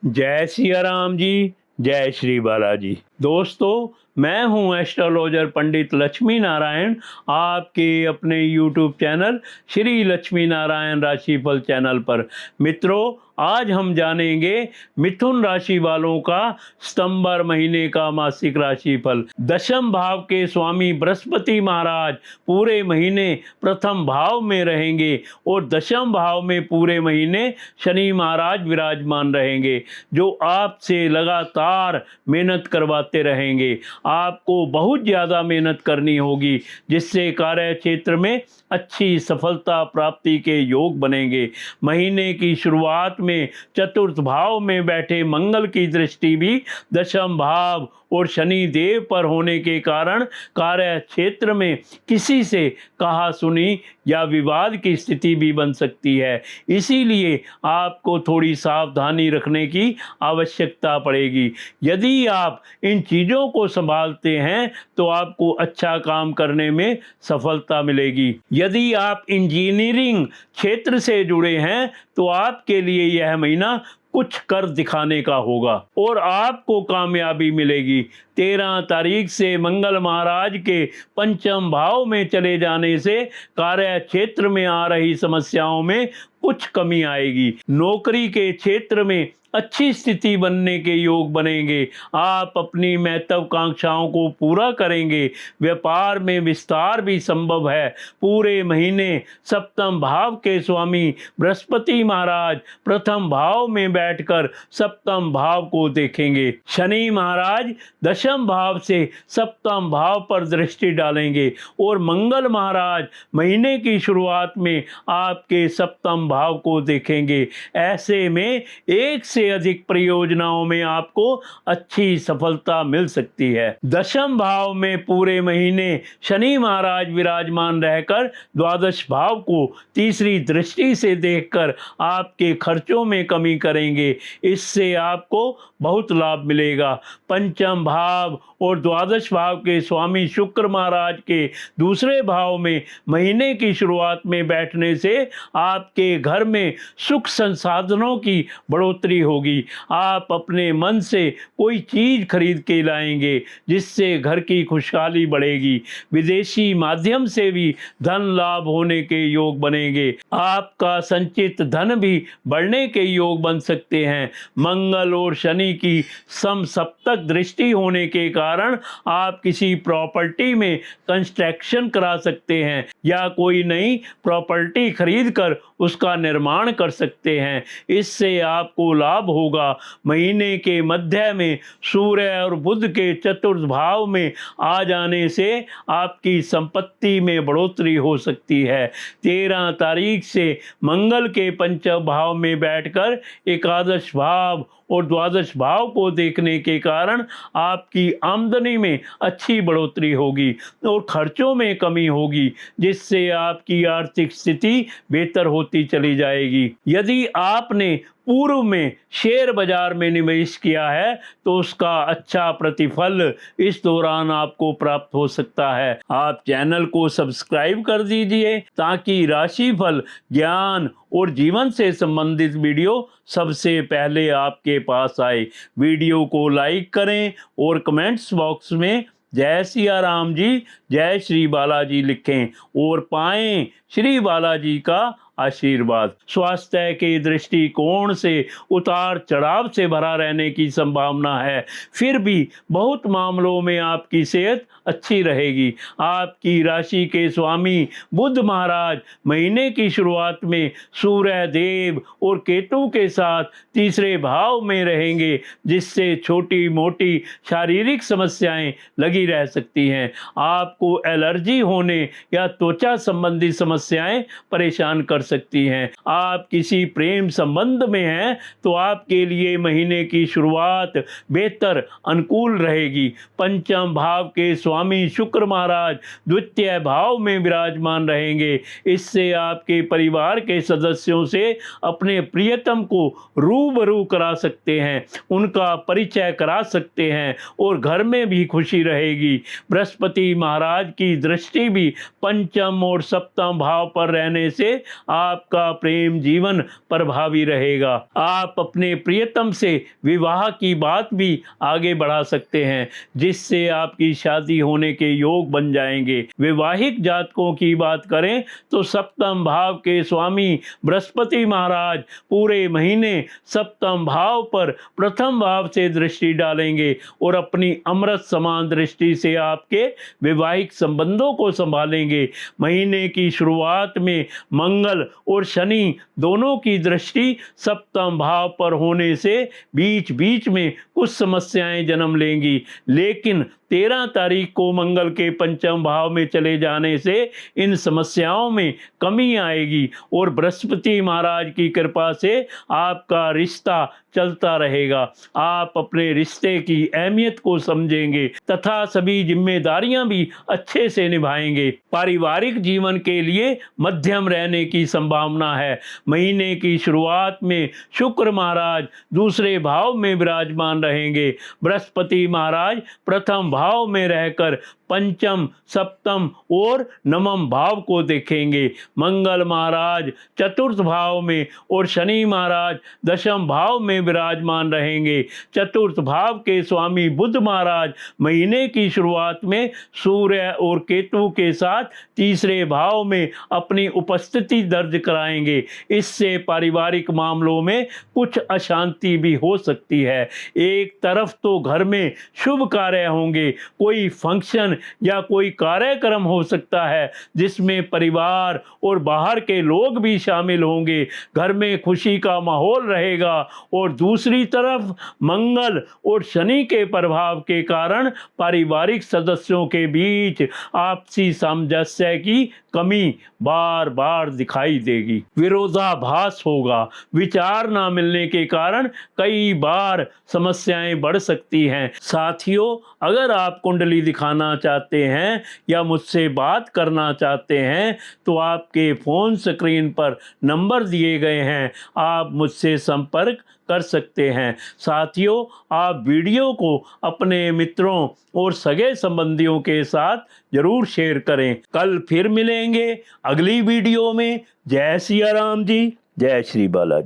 जय सिया राम जी, जय श्री बालाजी। दोस्तों, मैं हूं एस्ट्रोलॉजर पंडित लक्ष्मी नारायण, आपके अपने यूट्यूब चैनल श्री लक्ष्मी नारायण राशिफल चैनल पर। मित्रों, आज हम जानेंगे मिथुन राशि वालों का सितंबर महीने का मासिक राशिफल। दशम भाव के स्वामी बृहस्पति महाराज पूरे महीने प्रथम भाव में रहेंगे और दशम भाव में पूरे महीने शनि महाराज विराजमान रहेंगे, जो आपसे लगातार मेहनत करवाते रहेंगे। आपको बहुत ज़्यादा मेहनत करनी होगी, जिससे कार्य क्षेत्र में अच्छी सफलता प्राप्ति के योग बनेंगे। महीने की शुरुआत में चतुर्थ भाव में बैठे मंगल की दृष्टि भी दशम भाव और शनि देव पर होने के कारण कार्य क्षेत्र में किसी से कहा सुनी या विवाद की स्थिति भी बन सकती है। इसीलिए आपको थोड़ी सावधानी रखने की आवश्यकता पड़ेगी। यदि आप इन चीज़ों को संभालते हैं तो आपको अच्छा काम करने में सफलता मिलेगी। यदि आप इंजीनियरिंग क्षेत्र से जुड़े हैं तो आपके लिए यह महीना कुछ कर दिखाने का होगा और आपको कामयाबी मिलेगी। 13 तारीख से मंगल महाराज के पंचम भाव में चले जाने से कार्य क्षेत्र में आ रही समस्याओं में कुछ कमी आएगी। नौकरी के क्षेत्र में अच्छी स्थिति बनने के योग बनेंगे। आप अपनी महत्वाकांक्षाओं को पूरा करेंगे। व्यापार में विस्तार भी संभव है। पूरे महीने सप्तम भाव के स्वामी बृहस्पति महाराज प्रथम भाव में बैठकर सप्तम भाव को देखेंगे। शनि महाराज दशम भाव से सप्तम भाव पर दृष्टि डालेंगे और मंगल महाराज महीने की शुरुआत में आपके सप्तम भाव को देखेंगे। ऐसे में एक से अधिक परियोजनाओं में आपको अच्छी सफलता मिल सकती है। दशम भाव में पूरे महीने शनि महाराज विराजमान रहकर द्वादश भाव को तीसरी दृष्टि से देखकर आपके खर्चों में कमी करेंगे। इससे आपको बहुत लाभ मिलेगा। पंचम भाव और द्वादश भाव के स्वामी शुक्र महाराज के दूसरे भाव में महीने की शुरुआत में बैठने से आपके घर में सुख संसाधनों की बढ़ोतरी होगी। आप अपने मन से कोई चीज खरीद के लाएंगे, जिससे घर की खुशहाली बढ़ेगी। विदेशी माध्यम से भी धन लाभ होने के योग बनेंगे। आपका संचित धन भी बढ़ने के योग बन सकते हैं। मंगल और शनि की समसप्तक दृष्टि होने के कारण आप किसी प्रॉपर्टी में कंस्ट्रक्शन करा सकते हैं या कोई नई प्रॉपर्टी खरीद कर उसका निर्माण कर सकते हैं। इससे आपको लाभ होगा। महीने के मध्य में सूर्य और बुध के चतुर्थ भाव में आ जाने से आपकी संपत्ति में बढ़ोतरी हो सकती है। 13 तारीख से मंगल के पंचम भाव में बैठकर एकादश भाव और द्वादश भाव को देखने के कारण आपकी आमदनी में अच्छी बढ़ोतरी होगी और खर्चों में कमी होगी, जिससे आपकी आर्थिक स्थिति बेहतर होती चली जाएगी। यदि आपने पूर्व में शेयर बाजार में निवेश किया है तो उसका अच्छा प्रतिफल इस दौरान आपको प्राप्त हो सकता है। आप चैनल को सब्सक्राइब कर दीजिए ताकि राशिफल, ज्ञान और जीवन से संबंधित वीडियो सबसे पहले आपके पास आए। वीडियो को लाइक करें और कमेंट्स बॉक्स में जय सिया राम जी, जय श्री बालाजी लिखें और पाएं श्री बालाजी का आशीर्वाद। स्वास्थ्य के दृष्टिकोण से उतार चढ़ाव से भरा रहने की संभावना है, फिर भी बहुत मामलों में आपकी सेहत अच्छी रहेगी। आपकी राशि के स्वामी बुध महाराज महीने की शुरुआत में सूर्य देव और केतु के साथ तीसरे भाव में रहेंगे, जिससे छोटी मोटी शारीरिक समस्याएं लगी रह सकती हैं। आपको एलर्जी होने या त्वचा संबंधी समस्याएं परेशान कर सकती हैं। आप किसी प्रेम संबंध में हैं तो आपके लिए महीने की शुरुआत बेहतर अनुकूल रहेगी। पंचम भाव के स्वामी शुक्र महाराज द्वितीय भाव में विराजमान रहेंगे। इससे आपके परिवार के सदस्यों से अपने प्रियतम को रूबरू करा सकते हैं, उनका परिचय करा सकते हैं और घर में भी खुशी रहेगी। बृहस्पति महाराज की दृष्टि भी पंचम और सप्तम भाव पर रहने से आपका प्रेम जीवन प्रभावी रहेगा। आप अपने प्रियतम से विवाह की बात भी आगे बढ़ा सकते हैं, जिससे आपकी शादी होने के योग बन जाएंगे। वैवाहिक जातकों की बात करें तो सप्तम भाव के स्वामी बृहस्पति महाराज पूरे महीने सप्तम भाव पर प्रथम भाव से दृष्टि डालेंगे और अपनी अमृत समान दृष्टि से आपके वैवाहिक संबंधों को संभालेंगे। महीने की शुरुआत में मंगल और शनि दोनों की दृष्टि सप्तम भाव पर होने से बीच बीच में कुछ समस्याएं जन्म लेंगी, लेकिन 13 तारीख को मंगल के पंचम भाव में चले जाने से इन समस्याओं में कमी आएगी और बृहस्पति महाराज की कृपा से आपका रिश्ता चलता रहेगा। आप अपने रिश्ते की अहमियत को समझेंगे तथा सभी जिम्मेदारियां भी अच्छे से निभाएंगे। पारिवारिक जीवन के लिए मध्यम रहने की संभावना है। महीने की शुरुआत में शुक्र महाराज दूसरे भाव में विराजमान रहेंगे। बृहस्पति महाराज प्रथम भाव में रहकर पंचम, सप्तम और नवम भाव को देखेंगे। मंगल महाराज चतुर्थ भाव में और शनि महाराज दशम भाव में विराजमान रहेंगे। चतुर्थ भाव के स्वामी बुध महाराज महीने की शुरुआत में सूर्य और केतु के साथ तीसरे भाव में अपनी उपस्थिति दर्ज कराएंगे। इससे पारिवारिक मामलों में कुछ अशांति भी हो सकती है। एक तरफ तो घर में शुभ कार्य होंगे, कोई फंक्शन या कोई कार्यक्रम हो सकता है जिसमें परिवार और बाहर के लोग भी शामिल होंगे। घर में खुशी का माहौल रहेगा और दूसरी तरफ मंगल और शनि के प्रभाव के कारण पारिवारिक सदस्यों के बीच आपसी सामंजस्य की कमी बार बार दिखाई देगी। विरोधाभास होगा। विचार ना मिलने के कारण कई बार समस्याएं बढ़ सकती हैं। साथियों, अगर आप कुंडली दिखाना चाहते हैं या मुझसे बात करना चाहते हैं तो आपके फ़ोन स्क्रीन पर नंबर दिए गए हैं, आप मुझसे संपर्क कर सकते हैं। साथियों, आप वीडियो को अपने मित्रों और सगे संबंधियों के साथ जरूर शेयर करें। कल फिर मिलेंगे अगली वीडियो में। जय सिया राम जी, जय श्री बालाजी।